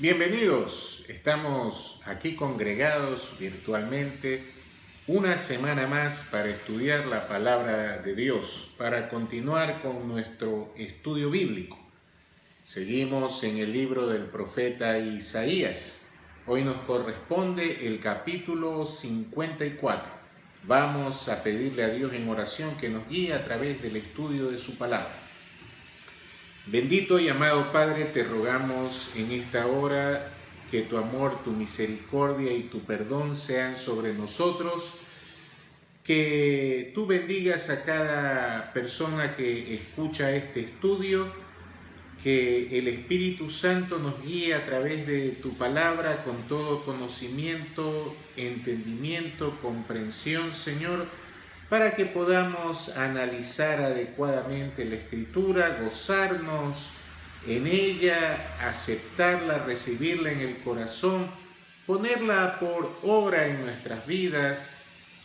Bienvenidos, estamos aquí congregados virtualmente una semana más para estudiar la palabra de Dios, para continuar con nuestro estudio bíblico. Seguimos en el libro del profeta Isaías. Hoy nos corresponde el capítulo 54. Vamos a pedirle a Dios en oración que nos guíe a través del estudio de su palabra. Bendito y amado Padre, te rogamos en esta hora que tu amor, tu misericordia y tu perdón sean sobre nosotros, que tú bendigas a cada persona que escucha este estudio, que el Espíritu Santo nos guíe a través de tu palabra con todo conocimiento, entendimiento, comprensión, Señor, para que podamos analizar adecuadamente la Escritura, gozarnos en ella, aceptarla, recibirla en el corazón, ponerla por obra en nuestras vidas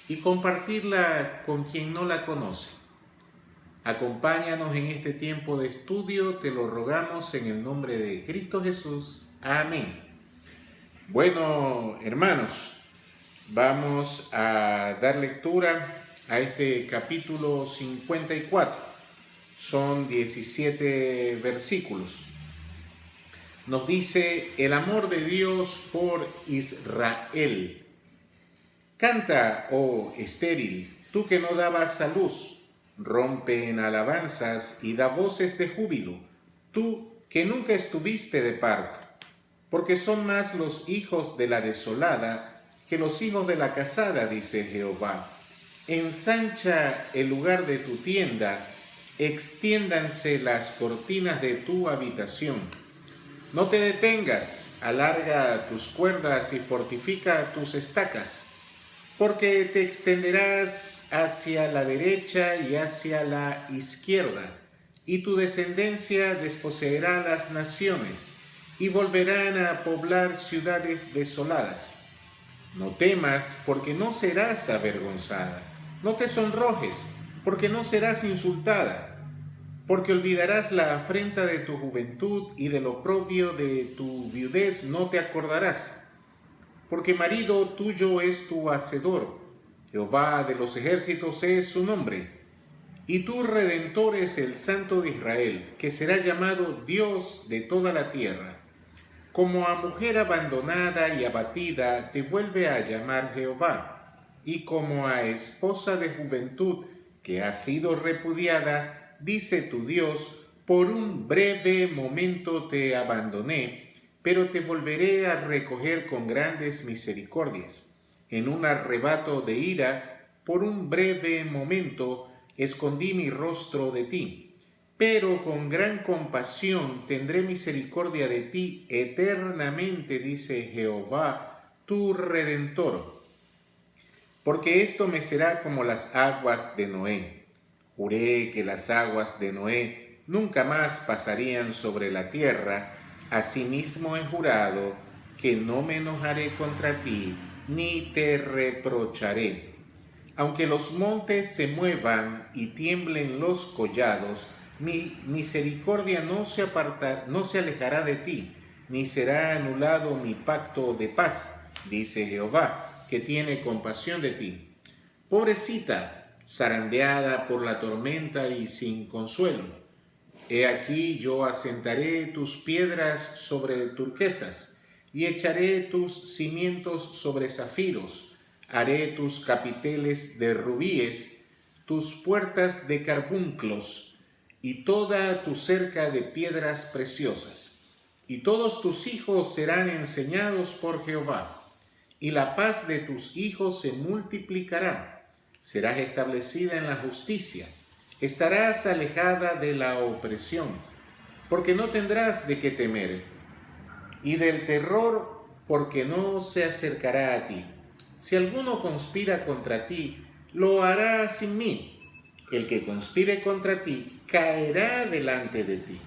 y compartirla con quien no la conoce. Acompáñanos en este tiempo de estudio, te lo rogamos en el nombre de Cristo Jesús. Amén. Bueno, hermanos, vamos a dar lectura a este capítulo 54. Son 17 versículos. Nos dice el amor de Dios por Israel. Canta, oh estéril, tú que no dabas a luz, rompe en alabanzas y da voces de júbilo, tú que nunca estuviste de parto, porque son más los hijos de la desolada que los hijos de la casada, dice Jehová. Ensancha el lugar de tu tienda, extiéndanse las cortinas de tu habitación. No te detengas, alarga tus cuerdas y fortifica tus estacas, porque te extenderás hacia la derecha y hacia la izquierda, y tu descendencia desposeerá las naciones, y volverán a poblar ciudades desoladas. No temas, porque no serás avergonzada. No te sonrojes, porque no serás insultada, porque olvidarás la afrenta de tu juventud y del oprobio de tu viudez no te acordarás. Porque marido tuyo es tu hacedor, Jehová de los ejércitos es su nombre, y tu Redentor es el Santo de Israel, que será llamado Dios de toda la tierra. Como a mujer abandonada y abatida te vuelve a llamar Jehová, y como a esposa de juventud que ha sido repudiada, dice tu Dios, por un breve momento te abandoné, pero te volveré a recoger con grandes misericordias. En un arrebato de ira, por un breve momento, escondí mi rostro de ti, pero con gran compasión tendré misericordia de ti eternamente, dice Jehová, tu Redentor. Porque esto me será como las aguas de Noé. Juré que las aguas de Noé nunca más pasarían sobre la tierra. Asimismo he jurado que no me enojaré contra ti, ni te reprocharé. Aunque los montes se muevan y tiemblen los collados, mi misericordia no se alejará de ti, ni será anulado mi pacto de paz, dice Jehová, que tiene compasión de ti. Pobrecita, zarandeada por la tormenta y sin consuelo, he aquí yo asentaré tus piedras sobre turquesas, y echaré tus cimientos sobre zafiros, haré tus capiteles de rubíes, tus puertas de carbunclos, y toda tu cerca de piedras preciosas. Y todos tus hijos serán enseñados por Jehová, y la paz de tus hijos se multiplicará. Serás establecida en la justicia, estarás alejada de la opresión, porque no tendrás de qué temer, y del terror, porque no se acercará a ti. Si alguno conspira contra ti, lo hará sin mí. El que conspire contra ti caerá delante de ti.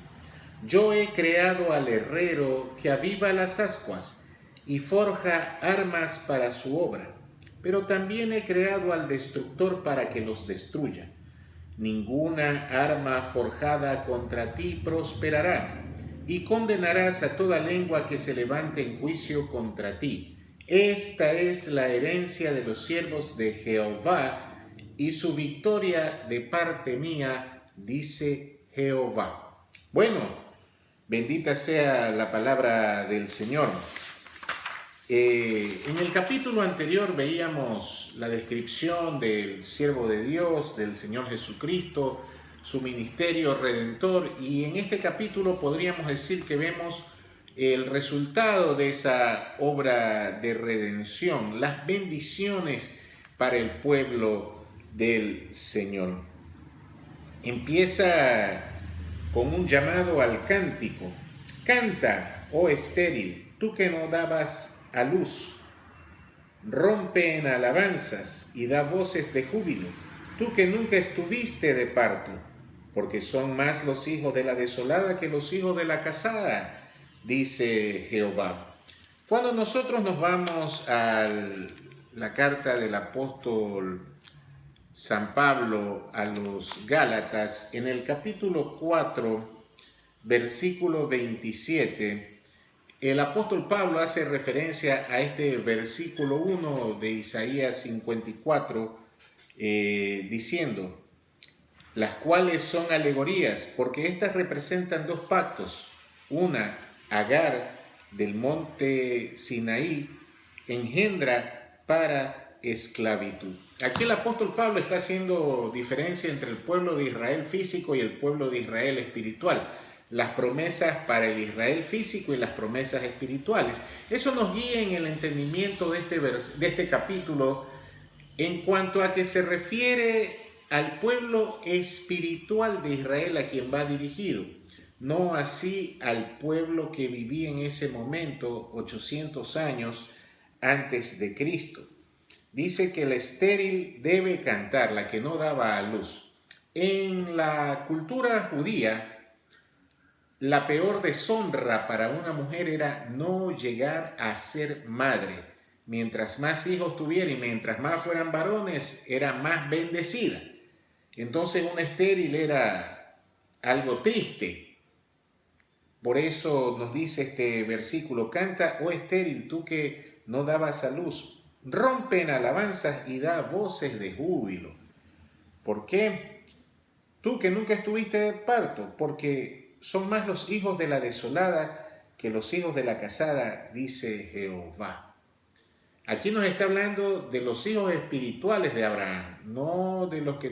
Yo he creado al herrero que aviva las ascuas y forja armas para su obra, pero también he creado al destructor para que los destruya. Ninguna arma forjada contra ti prosperará, y condenarás a toda lengua que se levante en juicio contra ti. Esta es la herencia de los siervos de Jehová, y su victoria de parte mía, dice Jehová. Bueno, bendita sea la palabra del Señor. En el capítulo anterior veíamos la descripción del siervo de Dios, del Señor Jesucristo, su ministerio redentor, y en este capítulo podríamos decir que vemos el resultado de esa obra de redención, las bendiciones para el pueblo del Señor. Empieza con un llamado al cántico. Canta, oh estéril, tú que no dabas a luz. Rompe en alabanzas y da voces de júbilo, tú que nunca estuviste de parto, porque son más los hijos de la desolada que los hijos de la casada, dice Jehová. Cuando nosotros nos vamos a la carta del apóstol San Pablo a los Gálatas, en el capítulo 4, versículo 27, el apóstol Pablo hace referencia a este versículo 1 de Isaías 54, diciendo, las cuales son alegorías, porque éstas representan dos pactos. Una, Agar, del monte Sinaí, engendra para esclavitud. Aquí el apóstol Pablo está haciendo diferencia entre el pueblo de Israel físico y el pueblo de Israel espiritual. Las promesas para el Israel físico y las promesas espirituales. Eso nos guía en el entendimiento de este capítulo en cuanto a que se refiere al pueblo espiritual de Israel a quien va dirigido, no así al pueblo que vivía en ese momento 800 años antes de Cristo. Dice que la estéril debe cantar, la que no daba a luz. En la cultura judía, la peor deshonra para una mujer era no llegar a ser madre. Mientras más hijos tuviera y mientras más fueran varones, era más bendecida. Entonces una estéril era algo triste. Por eso nos dice este versículo, canta, oh estéril, tú que no dabas a luz, rompe en alabanzas y da voces de júbilo. ¿Por qué? Tú que nunca estuviste de parto, porque son más los hijos de la desolada que los hijos de la casada, dice Jehová. Aquí nos está hablando de los hijos espirituales de Abraham, no de los que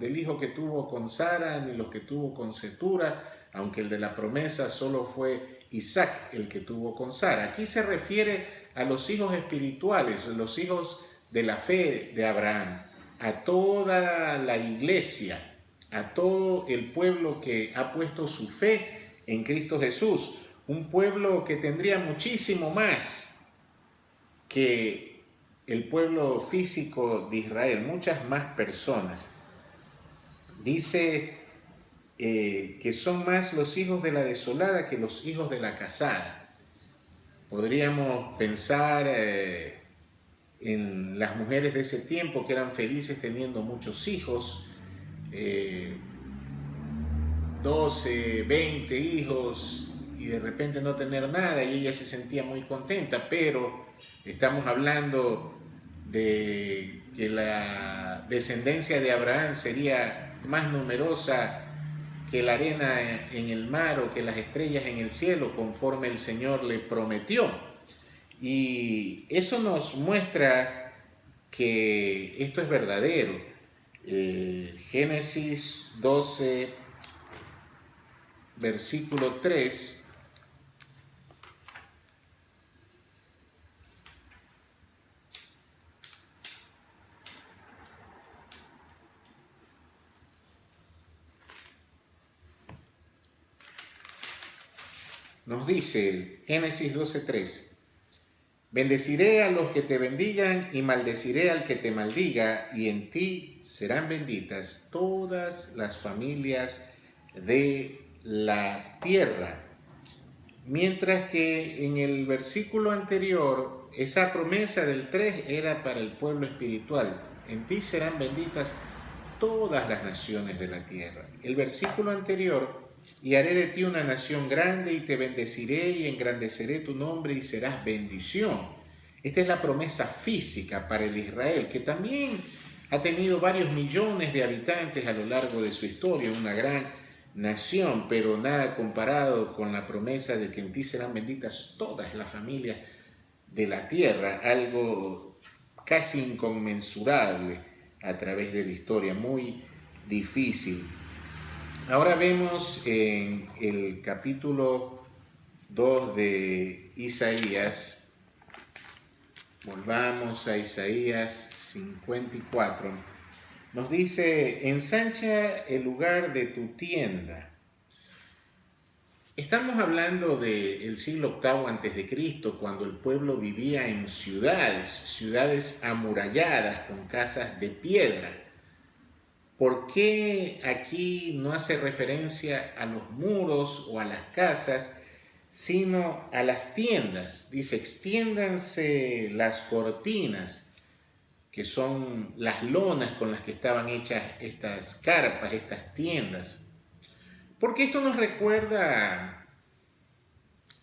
del hijo que tuvo con Sara, ni los que tuvo con Cetura, aunque el de la promesa solo fue Isaac el que tuvo con Sara. Aquí se refiere a los hijos espirituales, los hijos de la fe de Abraham, a toda la iglesia, a todo el pueblo que ha puesto su fe en Cristo Jesús, un pueblo que tendría muchísimo más que el pueblo físico de Israel, muchas más personas. Dice que son más los hijos de la desolada que los hijos de la casada. Podríamos pensar en las mujeres de ese tiempo que eran felices teniendo muchos hijos, 12, 20 hijos, y de repente no tener nada, y ella se sentía muy contenta, pero estamos hablando de que la descendencia de Abraham sería más numerosa que la arena en el mar o que las estrellas en el cielo, conforme el Señor le prometió. Y eso nos muestra que esto es verdadero. Génesis 12, versículo 3. Nos dice Génesis 12:3, bendeciré a los que te bendigan y maldeciré al que te maldiga, y en ti serán benditas todas las familias de la tierra. Mientras que en el versículo anterior, esa promesa del 3 era para el pueblo espiritual. En ti serán benditas todas las naciones de la tierra. El versículo anterior y haré de ti una nación grande y te bendeciré y engrandeceré tu nombre y serás bendición. Esta es la promesa física para el Israel, que también ha tenido varios millones de habitantes a lo largo de su historia, una gran nación, pero nada comparado con la promesa de que en ti serán benditas todas las familias de la tierra, algo casi inconmensurable a través de la historia, muy difícil. Ahora vemos en el capítulo 2 de Isaías, volvamos a Isaías 54, nos dice: ensancha el lugar de tu tienda. Estamos hablando del siglo VIII a.C., cuando el pueblo vivía en ciudades amuralladas con casas de piedra. ¿Por qué aquí no hace referencia a los muros o a las casas, sino a las tiendas? Dice: extiéndanse las cortinas, que son las lonas con las que estaban hechas estas carpas, estas tiendas. Porque esto nos recuerda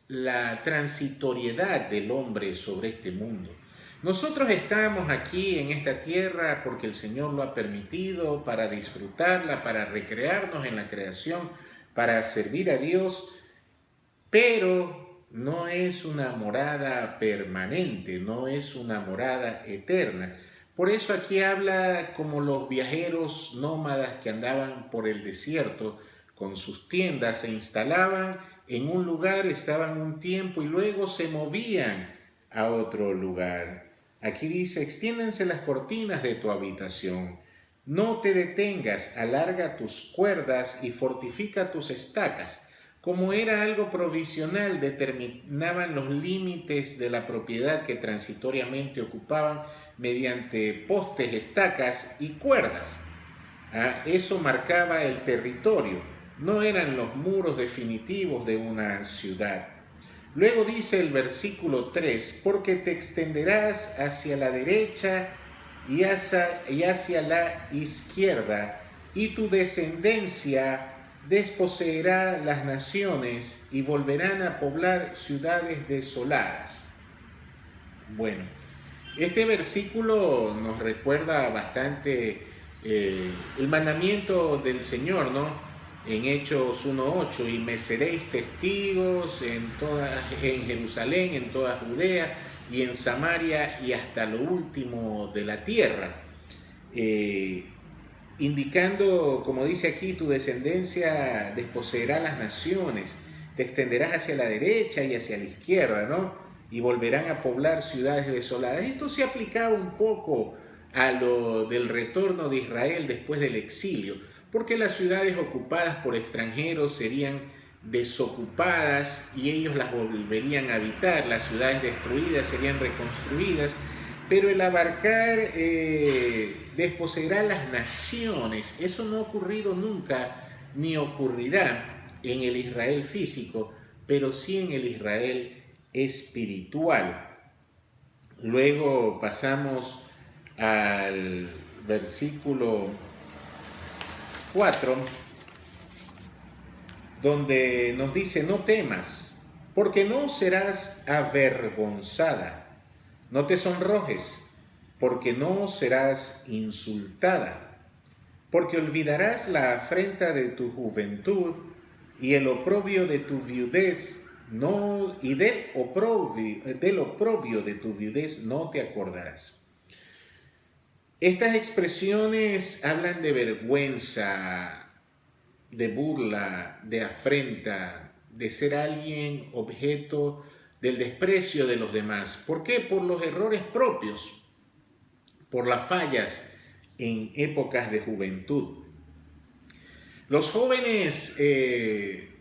la transitoriedad del hombre sobre este mundo. Nosotros estamos aquí en esta tierra porque el Señor lo ha permitido, para disfrutarla, para recrearnos en la creación, para servir a Dios, pero no es una morada permanente, no es una morada eterna. Por eso aquí habla como los viajeros nómadas que andaban por el desierto con sus tiendas, se instalaban en un lugar, estaban un tiempo y luego se movían a otro lugar. Aquí dice: extiéndense las cortinas de tu habitación, no te detengas, alarga tus cuerdas y fortifica tus estacas. Como era algo provisional, determinaban los límites de la propiedad que transitoriamente ocupaban mediante postes, estacas y cuerdas. Eso marcaba el territorio. No eran los muros definitivos de una ciudad. Luego dice el versículo 3: porque te extenderás hacia la derecha y hacia la izquierda, y tu descendencia desposeerá las naciones y volverán a poblar ciudades desoladas. Bueno, este versículo nos recuerda bastante el mandamiento del Señor, ¿no? En Hechos 1:8: y me seréis testigos en Jerusalén, en toda Judea y en Samaria y hasta lo último de la tierra. Indicando, como dice aquí, tu descendencia desposeerá las naciones, te extenderás hacia la derecha y hacia la izquierda, ¿no? Y volverán a poblar ciudades desoladas. Esto se aplicaba un poco a lo del retorno de Israel después del exilio, porque las ciudades ocupadas por extranjeros serían desocupadas y ellos las volverían a habitar, las ciudades destruidas serían reconstruidas, pero el abarcar desposeerá las naciones, eso no ha ocurrido nunca ni ocurrirá en el Israel físico, pero sí en el Israel espiritual. Luego pasamos al versículo 4, donde nos dice: no temas, porque no serás avergonzada. No te sonrojes, porque no serás insultada, porque olvidarás la afrenta de tu juventud y el oprobio de tu viudez, y del oprobio de tu viudez no te acordarás. Estas expresiones hablan de vergüenza, de burla, de afrenta, de ser alguien objeto del desprecio de los demás. ¿Por qué? Por los errores propios, por las fallas en épocas de juventud. Los jóvenes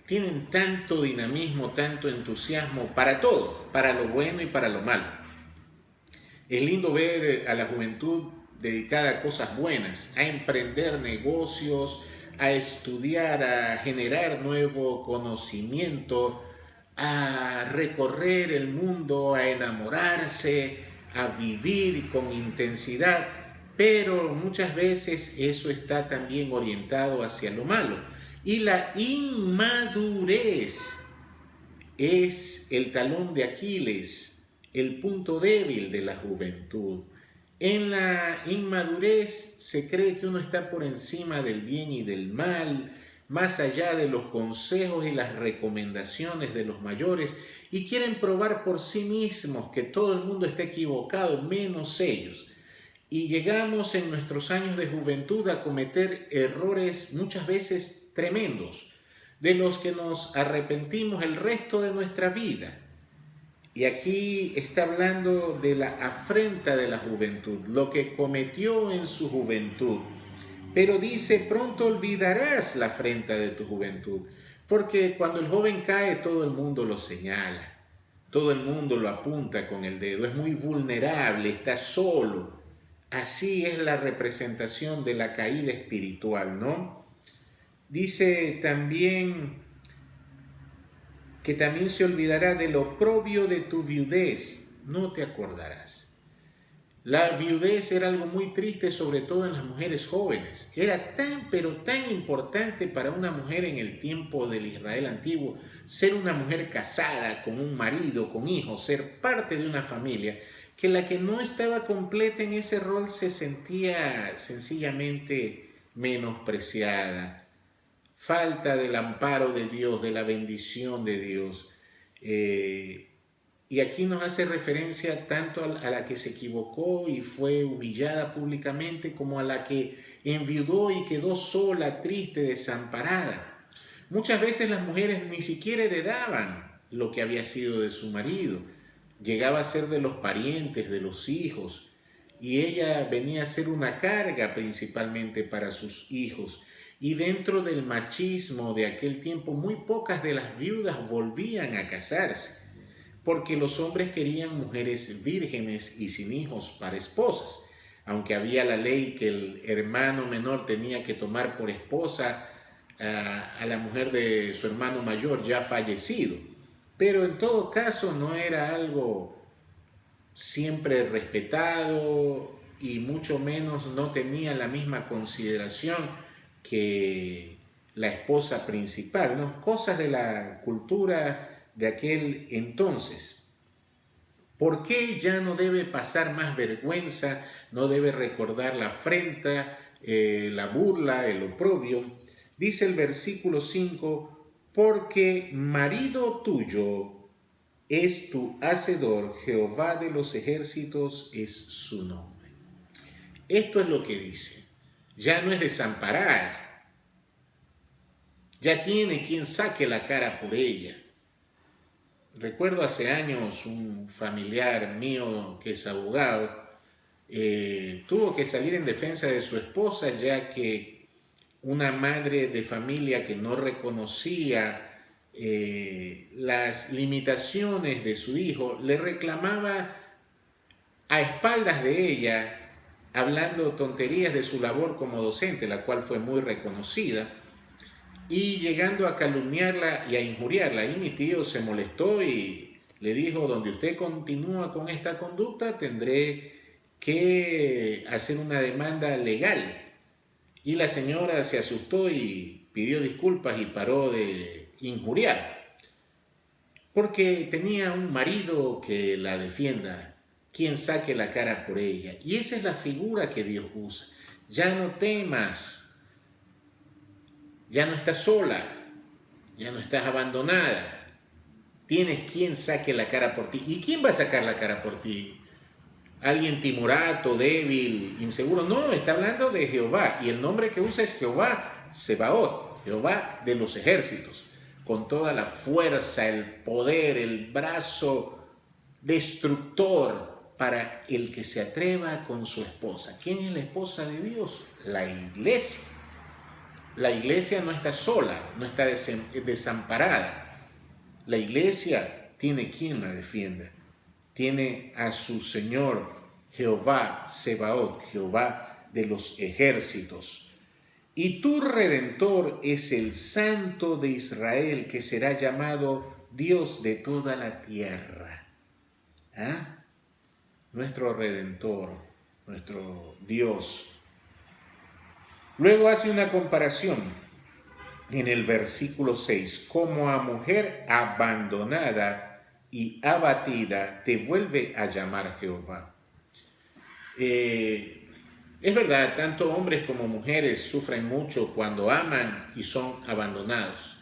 tienen tanto dinamismo, tanto entusiasmo para todo, para lo bueno y para lo malo. Es lindo ver a la juventud dedicada a cosas buenas, a emprender negocios, a estudiar, a generar nuevo conocimiento, a recorrer el mundo, a enamorarse, a vivir con intensidad, pero muchas veces eso está también orientado hacia lo malo. Y la inmadurez es el talón de Aquiles, el punto débil de la juventud. En la inmadurez se cree que uno está por encima del bien y del mal, más allá de los consejos y las recomendaciones de los mayores, y quieren probar por sí mismos que todo el mundo está equivocado, menos ellos. Y llegamos en nuestros años de juventud a cometer errores muchas veces tremendos, de los que nos arrepentimos el resto de nuestra vida. Y aquí está hablando de la afrenta de la juventud, lo que cometió en su juventud. Pero dice, pronto olvidarás la afrenta de tu juventud, porque cuando el joven cae todo el mundo lo señala, todo el mundo lo apunta con el dedo, es muy vulnerable, está solo. Así es la representación de la caída espiritual, ¿no? Dice también que también se olvidará del oprobio de tu viudez, no te acordarás. La viudez era algo muy triste, sobre todo en las mujeres jóvenes. Era tan, pero tan importante para una mujer en el tiempo del Israel antiguo ser una mujer casada, con un marido, con hijos, ser parte de una familia, que la que no estaba completa en ese rol se sentía sencillamente menospreciada, falta del amparo de Dios, de la bendición de Dios. Y aquí nos hace referencia tanto a la que se equivocó y fue humillada públicamente, como a la que enviudó y quedó sola, triste, desamparada. Muchas veces las mujeres ni siquiera heredaban lo que había sido de su marido. Llegaba a ser de los parientes, de los hijos, y ella venía a ser una carga principalmente para sus hijos. Y dentro del machismo de aquel tiempo, muy pocas de las viudas volvían a casarse, porque los hombres querían mujeres vírgenes y sin hijos para esposas, aunque había la ley que el hermano menor tenía que tomar por esposa a la mujer de su hermano mayor ya fallecido. Pero en todo caso no era algo siempre respetado y mucho menos no tenía la misma consideración que la esposa principal, ¿no? Cosas de la cultura de aquel entonces. ¿Por qué ya no debe pasar más vergüenza, no debe recordar la afrenta, la burla, el oprobio? Dice el versículo 5, porque marido tuyo es tu hacedor, Jehová de los ejércitos es su nombre. Esto es lo que dice. Ya no es desamparada, ya tiene quien saque la cara por ella. Recuerdo hace años un familiar mío que es abogado, tuvo que salir en defensa de su esposa ya que una madre de familia que no reconocía las limitaciones de su hijo le reclamaba a espaldas de ella, hablando tonterías de su labor como docente, la cual fue muy reconocida, y llegando a calumniarla y a injuriarla. Y mi tío se molestó y le dijo, donde usted continúa con esta conducta, tendré que hacer una demanda legal. Y la señora se asustó y pidió disculpas y paró de injuriar, porque tenía un marido que la defienda, quien saque la cara por ella. Y esa es la figura que Dios usa. Ya no temas, ya no estás sola, ya no estás abandonada. Tienes quien saque la cara por ti. ¿Y quién va a sacar la cara por ti? ¿Alguien timorato, débil, inseguro? No, está hablando de Jehová. Y el nombre que usa es Jehová Sebaot, Jehová de los ejércitos, con toda la fuerza, el poder, el brazo destructor para el que se atreva con su esposa. ¿Quién es la esposa de Dios? La iglesia. La iglesia no está sola, no está desamparada. La iglesia tiene quien la defienda. Tiene a su Señor Jehová Sebaot, Jehová de los ejércitos. Y tu Redentor es el Santo de Israel, que será llamado Dios de toda la tierra. ¿Ah? Nuestro Redentor, nuestro Dios. Luego hace una comparación. en el versículo 6, como a mujer abandonada y abatida, te vuelve a llamar Jehová. Es verdad, tanto hombres como mujeres sufren mucho cuando aman y son abandonados.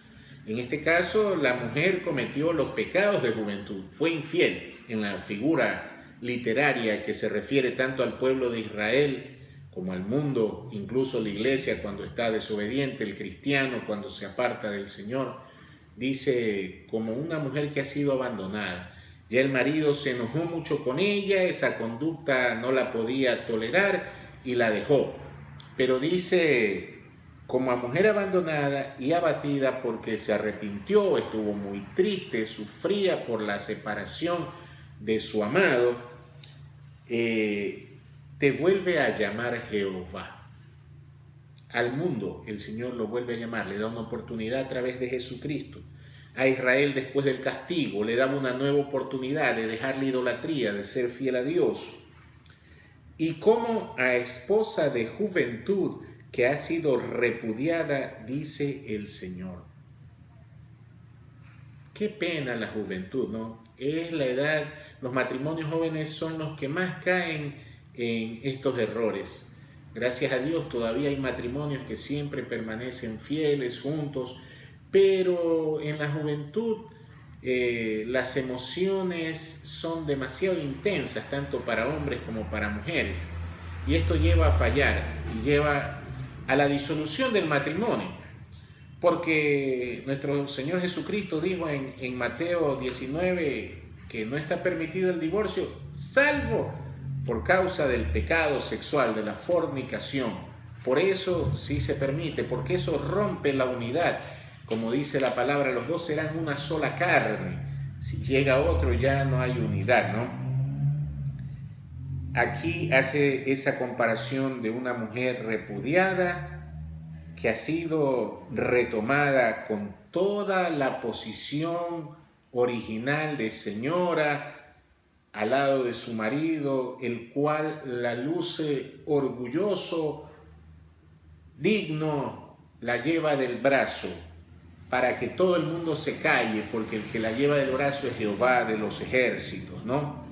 En este caso, la mujer cometió los pecados de juventud, fue infiel en la figura literaria que se refiere tanto al pueblo de Israel como al mundo, incluso la iglesia cuando está desobediente, el cristiano cuando se aparta del Señor. Dice como una mujer que ha sido abandonada. Ya el marido se enojó mucho con ella, esa conducta no la podía tolerar y la dejó. Pero dice como a mujer abandonada y abatida porque se arrepintió, estuvo muy triste, sufría por la separación de su amado, te vuelve a llamar Jehová. Al mundo el Señor lo vuelve a llamar, le da una oportunidad a través de Jesucristo. A Israel después del castigo le daba una nueva oportunidad de dejar la idolatría, de ser fiel a Dios. Y como a esposa de juventud que ha sido repudiada, dice el Señor. Qué pena la juventud, ¿no? Es la edad, los matrimonios jóvenes son los que más caen en estos errores. Gracias a Dios todavía hay matrimonios que siempre permanecen fieles, juntos, pero en la juventud las emociones son demasiado intensas, tanto para hombres como para mujeres. Y esto lleva a fallar y lleva a la disolución del matrimonio. Porque nuestro Señor Jesucristo dijo en Mateo 19 que no está permitido el divorcio, salvo por causa del pecado sexual, de la fornicación. Por eso sí se permite, porque eso rompe la unidad. Como dice la palabra, los dos serán una sola carne. Si llega otro ya no hay unidad, ¿no? Aquí hace esa comparación de una mujer repudiada que ha sido retomada con toda la posición original de señora al lado de su marido, el cual la luce orgulloso, digno, la lleva del brazo, para que todo el mundo se calle, porque el que la lleva del brazo es Jehová de los ejércitos, ¿no?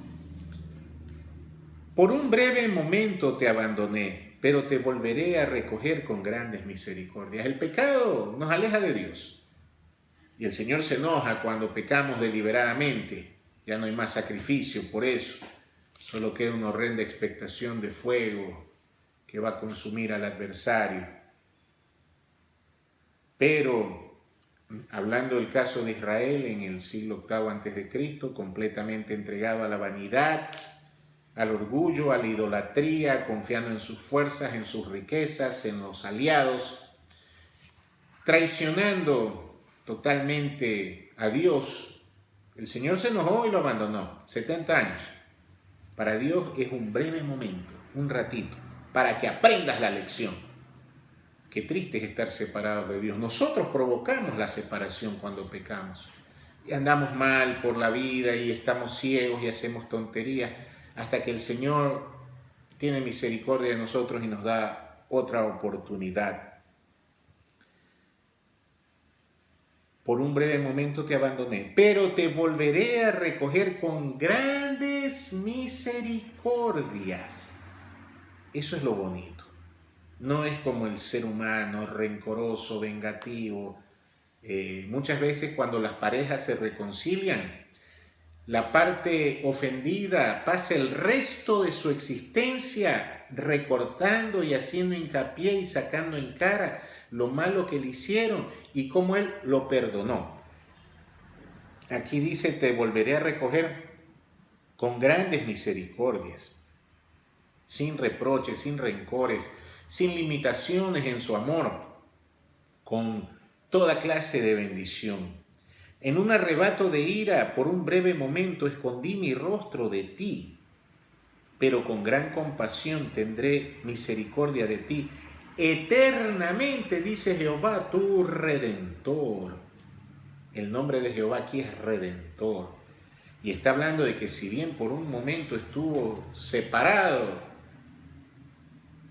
Por un breve momento te abandoné, pero te volveré a recoger con grandes misericordias. El pecado nos aleja de Dios. Y el Señor se enoja cuando pecamos deliberadamente. Ya no hay más sacrificio por eso. Solo queda una horrenda expectación de fuego que va a consumir al adversario. Pero, hablando del caso de Israel en el siglo VIII a.C., completamente entregado a la vanidad, al orgullo, a la idolatría, confiando en sus fuerzas, en sus riquezas, en los aliados, traicionando totalmente a Dios. El Señor se enojó y lo abandonó, 70 años. Para Dios es un breve momento, un ratito, para que aprendas la lección. Qué triste es estar separados de Dios. Nosotros provocamos la separación cuando pecamos. Y andamos mal por la vida y estamos ciegos y hacemos tonterías, hasta que el Señor tiene misericordia de nosotros y nos da otra oportunidad. Por un breve momento te abandoné, pero te volveré a recoger con grandes misericordias. Eso es lo bonito. No es como el ser humano, rencoroso, vengativo. Muchas veces cuando las parejas se reconcilian, la parte ofendida pasa el resto de su existencia recortando y haciendo hincapié y sacando en cara lo malo que le hicieron y cómo él lo perdonó. Aquí dice, te volveré a recoger con grandes misericordias, sin reproches, sin rencores, sin limitaciones en su amor, con toda clase de bendición. En un arrebato de ira, por un breve momento, escondí mi rostro de ti, pero con gran compasión tendré misericordia de ti. Eternamente, dice Jehová, tu Redentor. El nombre de Jehová aquí es Redentor. Y está hablando de que si bien por un momento estuvo separado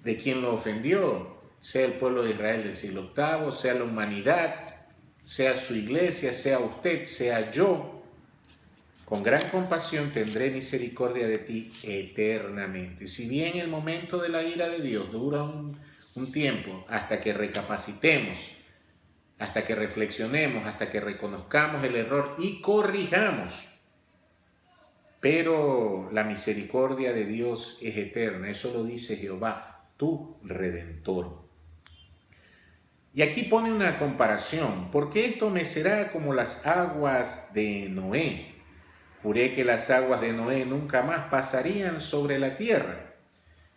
de quien lo ofendió, sea el pueblo de Israel del siglo octavo, sea la humanidad, sea su iglesia, sea usted, sea yo, con gran compasión tendré misericordia de ti eternamente. Si bien el momento de la ira de Dios dura un tiempo hasta que recapacitemos, hasta que reflexionemos, hasta que reconozcamos el error y corrijamos, pero la misericordia de Dios es eterna. Eso lo dice Jehová, tu Redentor. Y aquí pone una comparación, porque esto me será como las aguas de Noé. Juré que las aguas de Noé nunca más pasarían sobre la tierra.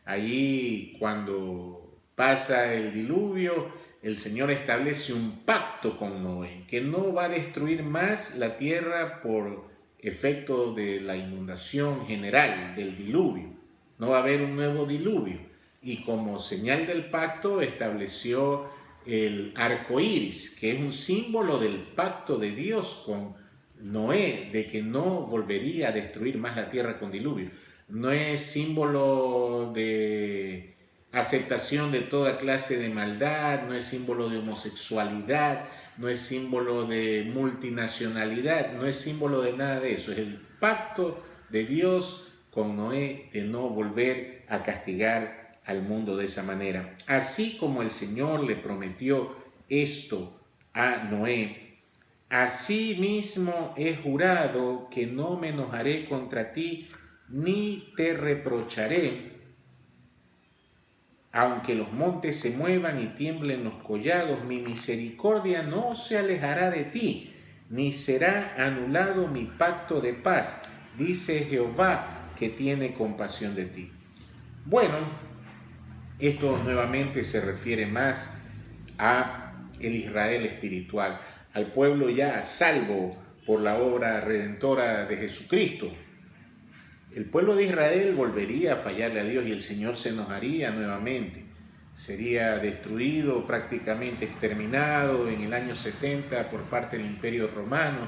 Allí, cuando pasa el diluvio, el Señor establece un pacto con Noé, que no va a destruir más la tierra por efecto de la inundación general del diluvio. No va a haber un nuevo diluvio. Y como señal del pacto estableció el arco iris, que es un símbolo del pacto de Dios con Noé, de que no volvería a destruir más la tierra con diluvio. No es símbolo de aceptación de toda clase de maldad, no es símbolo de homosexualidad, no es símbolo de multinacionalidad, no es símbolo de nada de eso. Es el pacto de Dios con Noé de no volver a castigar al mundo de esa manera. Así como el Señor le prometió esto a Noé, así mismo he jurado que no me enojaré contra ti ni te reprocharé, aunque los montes se muevan y tiemblen los collados, mi misericordia no se alejará de ti, ni será anulado mi pacto de paz, dice Jehová, que tiene compasión de ti. Bueno, esto nuevamente se refiere más a el Israel espiritual, al pueblo ya salvo por la obra redentora de Jesucristo. El pueblo de Israel volvería a fallarle a Dios y el Señor se enojaría nuevamente. Sería destruido, prácticamente exterminado en el año 70 por parte del Imperio Romano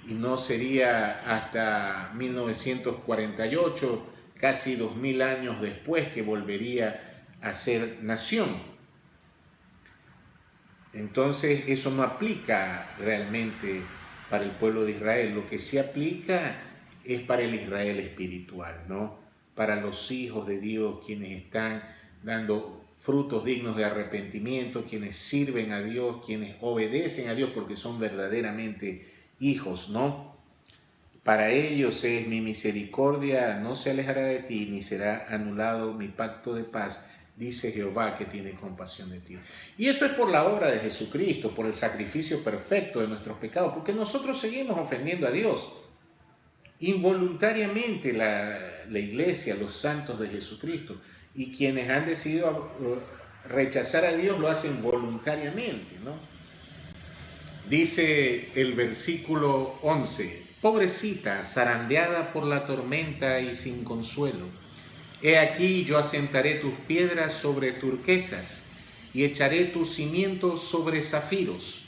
y no sería hasta 1948, casi 2000 años después, que volvería a ser nación. Entonces eso no aplica realmente para el pueblo de Israel. Lo que sí aplica es para el Israel espiritual, ¿no? Para los hijos de Dios, quienes están dando frutos dignos de arrepentimiento, quienes sirven a Dios, quienes obedecen a Dios porque son verdaderamente hijos, ¿no? Para ellos es mi misericordia, no se alejará de ti, ni será anulado mi pacto de paz, dice Jehová, que tiene compasión de ti. Y eso es por la obra de Jesucristo, por el sacrificio perfecto de nuestros pecados, porque nosotros seguimos ofendiendo a Dios. Involuntariamente la iglesia, los santos de Jesucristo, y quienes han decidido rechazar a Dios lo hacen voluntariamente, ¿no? Dice el versículo 11, pobrecita, zarandeada por la tormenta y sin consuelo, he aquí yo asentaré tus piedras sobre turquesas y echaré tus cimientos sobre zafiros.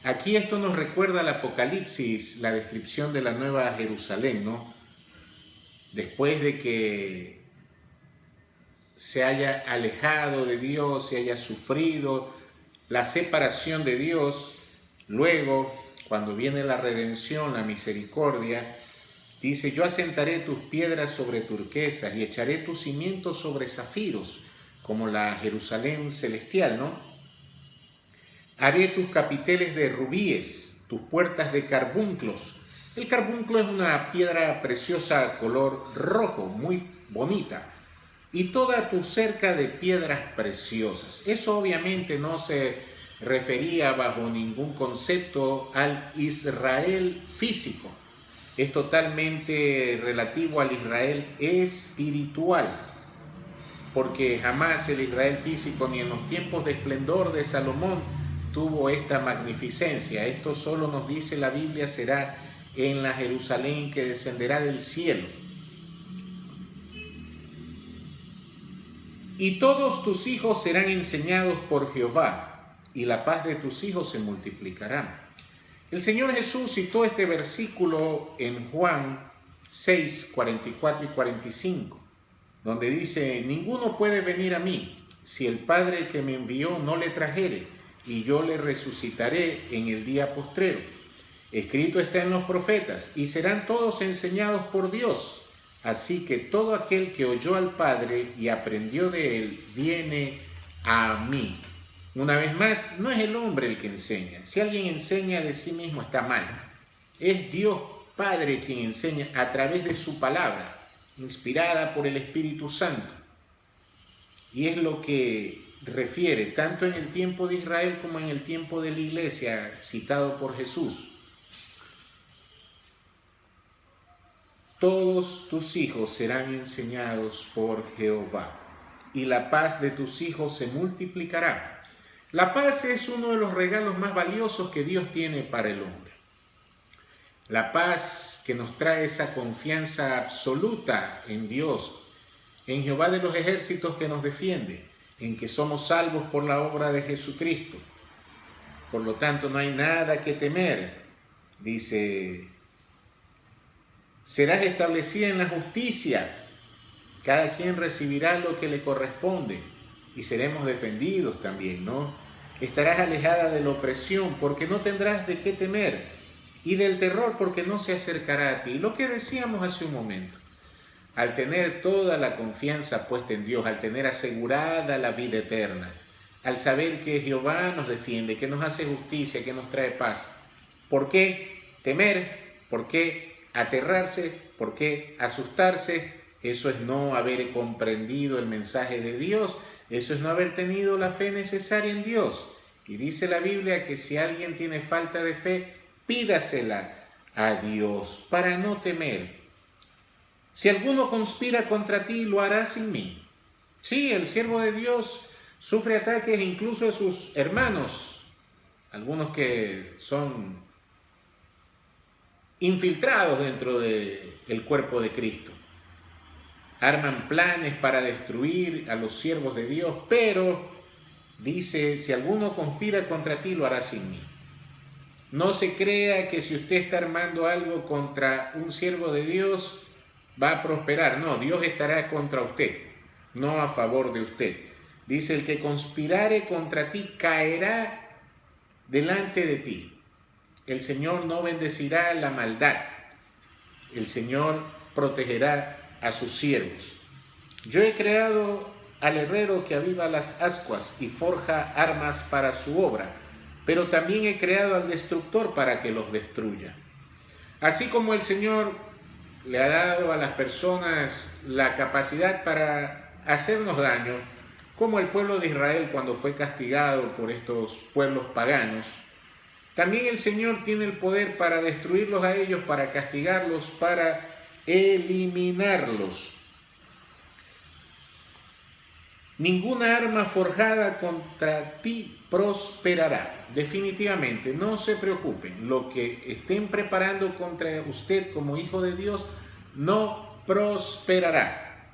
Aquí esto nos recuerda al Apocalipsis, la descripción de la Nueva Jerusalén, ¿no? Después de que se haya alejado de Dios, se haya sufrido la separación de Dios, luego, cuando viene la redención, la misericordia, dice, yo asentaré tus piedras sobre turquesas y echaré tus cimientos sobre zafiros, como la Jerusalén celestial, ¿no? Haré tus capiteles de rubíes, tus puertas de carbunclos. El carbunclo es una piedra preciosa color rojo, muy bonita. Y toda tu cerca de piedras preciosas. Eso obviamente no se refería bajo ningún concepto al Israel físico. Es totalmente relativo al Israel espiritual. Porque jamás el Israel físico, ni en los tiempos de esplendor de Salomón, tuvo esta magnificencia. Esto solo nos dice la Biblia, será en la Jerusalén que descenderá del cielo. Y todos tus hijos serán enseñados por Jehová, y la paz de tus hijos se multiplicará. El Señor Jesús citó este versículo en Juan 6, 44 y 45, donde dice, ninguno puede venir a mí si el Padre que me envió no le trajere, y yo le resucitaré en el día postrero. Escrito está en los profetas, y serán todos enseñados por Dios. Así que todo aquel que oyó al Padre y aprendió de él, viene a mí. Una vez más, no es el hombre el que enseña. Si alguien enseña de sí mismo está mal. Es Dios Padre quien enseña a través de su palabra, inspirada por el Espíritu Santo. Y es lo que refiere tanto en el tiempo de Israel como en el tiempo de la iglesia, citado por Jesús. Todos tus hijos serán enseñados por Jehová, y la paz de tus hijos se multiplicará. La paz es uno de los regalos más valiosos que Dios tiene para el hombre. La paz que nos trae esa confianza absoluta en Dios, en Jehová de los ejércitos que nos defiende, en que somos salvos por la obra de Jesucristo. Por lo tanto, no hay nada que temer. Dice, serás establecida en la justicia. Cada quien recibirá lo que le corresponde y seremos defendidos también, ¿no? Estarás alejada de la opresión porque no tendrás de qué temer y del terror porque no se acercará a ti. Lo que decíamos hace un momento. Al tener toda la confianza puesta en Dios, al tener asegurada la vida eterna, al saber que Jehová nos defiende, que nos hace justicia, que nos trae paz, ¿por qué temer? ¿Por qué aterrarse? ¿Por qué asustarse? Eso es no haber comprendido el mensaje de Dios, eso es no haber tenido la fe necesaria en Dios. Y dice la Biblia que si alguien tiene falta de fe, pídasela a Dios para no temer. Si alguno conspira contra ti, lo hará sin mí. Sí, el siervo de Dios sufre ataques incluso de sus hermanos, algunos que son infiltrados dentro del cuerpo de Cristo. Arman planes para destruir a los siervos de Dios, pero dice, si alguno conspira contra ti, lo hará sin mí. No se crea que si usted está armando algo contra un siervo de Dios, va a prosperar. No, Dios estará contra usted, no a favor de usted. Dice, el que conspirare contra ti caerá delante de ti. El Señor no bendecirá la maldad. El Señor protegerá a sus siervos. Yo he creado al herrero que aviva las ascuas y forja armas para su obra, pero también he creado al destructor para que los destruya. Así como el Señor le ha dado a las personas la capacidad para hacernos daño, como el pueblo de Israel cuando fue castigado por estos pueblos paganos, también el Señor tiene el poder para destruirlos a ellos, para castigarlos, para eliminarlos. Ninguna arma forjada contra ti prosperará. Definitivamente, no se preocupen. Lo que estén preparando contra usted como hijo de Dios no prosperará.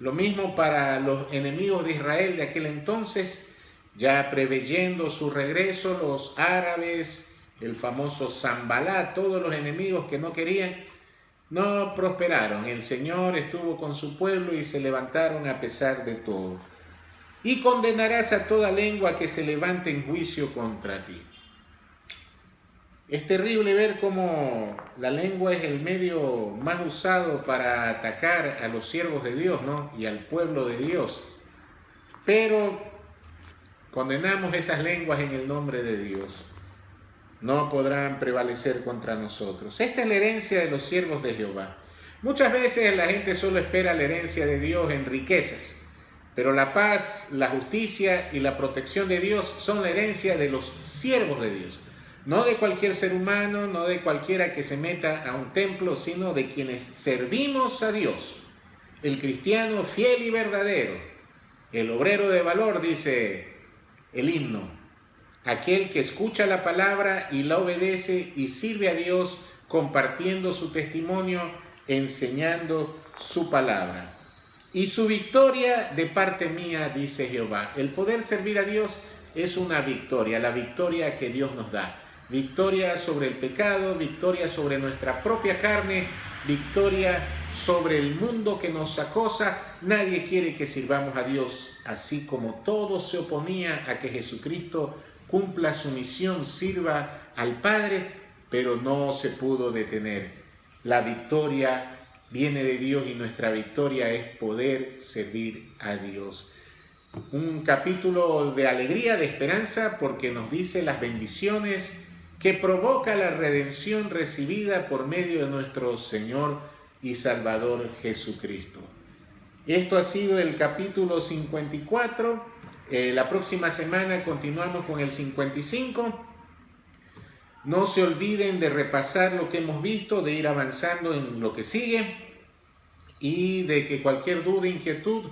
Lo mismo para los enemigos de Israel de aquel entonces, ya preveyendo su regreso, los árabes, el famoso Zambalá, todos los enemigos que no querían, no prosperaron. El Señor estuvo con su pueblo y se levantaron a pesar de todo. Y condenarás a toda lengua que se levante en juicio contra ti. Es terrible ver cómo la lengua es el medio más usado para atacar a los siervos de Dios, ¿no? Y al pueblo de Dios. Pero condenamos esas lenguas en el nombre de Dios. No podrán prevalecer contra nosotros. Esta es la herencia de los siervos de Jehová. Muchas veces la gente solo espera la herencia de Dios en riquezas, pero la paz, la justicia y la protección de Dios son la herencia de los siervos de Dios. No de cualquier ser humano, no de cualquiera que se meta a un templo, sino de quienes servimos a Dios. El cristiano fiel y verdadero, el obrero de valor, dice el himno. Aquel que escucha la palabra y la obedece y sirve a Dios compartiendo su testimonio, enseñando su palabra. Y su victoria de parte mía, dice Jehová. El poder servir a Dios es una victoria, la victoria que Dios nos da. victoria sobre el pecado, victoria sobre nuestra propia carne, victoria sobre el mundo que nos acosa. Nadie quiere que sirvamos a Dios, así como todo se oponía a que Jesucristo cumpla su misión, sirva al Padre, pero no se pudo detener. La victoria viene de Dios y nuestra victoria es poder servir a Dios. Un capítulo de alegría, de esperanza, porque nos dice las bendiciones que provoca la redención recibida por medio de nuestro Señor y Salvador Jesucristo. Esto ha sido el capítulo 54. La próxima semana continuamos con el 55. No se olviden de repasar lo que hemos visto, de ir avanzando en lo que sigue y de que cualquier duda, inquietud,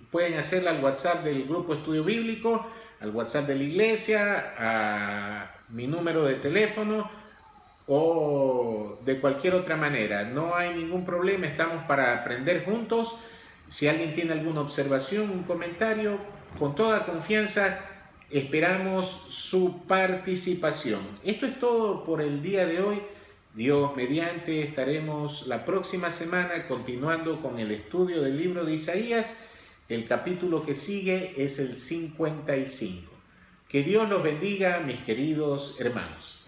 pueden hacerla al WhatsApp del Grupo Estudio Bíblico, al WhatsApp de la iglesia, a mi número de teléfono o de cualquier otra manera. No hay ningún problema, estamos para aprender juntos. Si alguien tiene alguna observación, un comentario, con toda confianza esperamos su participación. Esto es todo por el día de hoy. Dios mediante, estaremos la próxima semana continuando con el estudio del libro de Isaías. El capítulo que sigue es el 55. Que Dios los bendiga, mis queridos hermanos.